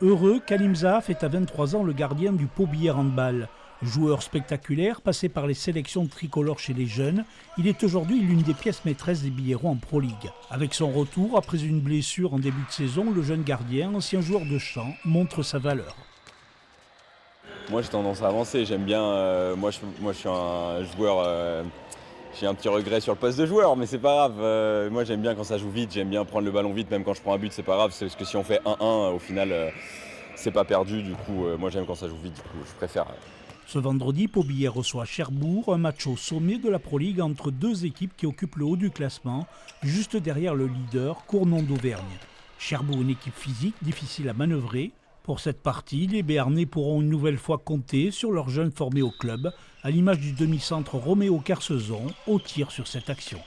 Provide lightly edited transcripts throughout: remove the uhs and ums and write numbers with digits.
Heureux, Kalim Zahaf est à 23 ans le gardien du Pau Billère Handball. Joueur spectaculaire, passé par les sélections tricolores chez les jeunes, il est aujourd'hui l'une des pièces maîtresses des Billérots en Pro League. Avec son retour, après une blessure en début de saison, le jeune gardien, ancien joueur de champ, montre sa valeur. Moi j'ai tendance à avancer, j'aime bien, moi je suis un joueur, j'ai un petit regret sur le poste de joueur, mais c'est pas grave. Moi j'aime bien quand ça joue vite, j'aime bien prendre le ballon vite, même quand je prends un but c'est pas grave, c'est parce que si on fait 1-1 au final c'est pas perdu, du coup moi j'aime quand ça joue vite, du coup je préfère. Ce vendredi, Pau Billère reçoit Cherbourg, un match au sommet de la Pro League entre deux équipes qui occupent le haut du classement, juste derrière le leader, Cournon d'Auvergne. Cherbourg, une équipe physique difficile à manœuvrer. Pour cette partie, les Béarnais pourront une nouvelle fois compter sur leurs jeunes formés au club, à l'image du demi-centre Roméo Carcezon, au tir sur cette action.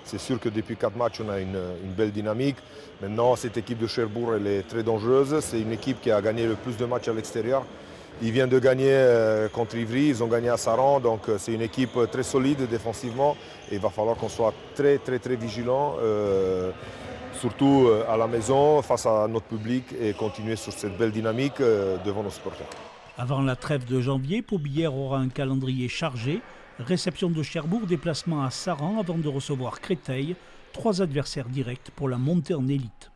C'est sûr que depuis 4 matchs, on a une belle dynamique. Maintenant, cette équipe de Cherbourg, elle est très dangereuse. C'est une équipe qui a gagné le plus de matchs à l'extérieur. Ils viennent de gagner contre Ivry, ils ont gagné à Saran. Donc c'est une équipe très solide défensivement. Et il va falloir qu'on soit très vigilant, surtout à la maison, face à notre public, et continuer sur cette belle dynamique devant nos supporters. Avant la trêve de janvier, Pau Billère aura un calendrier chargé. Réception de Cherbourg, déplacement à Saran avant de recevoir Créteil, 3 adversaires directs pour la montée en élite.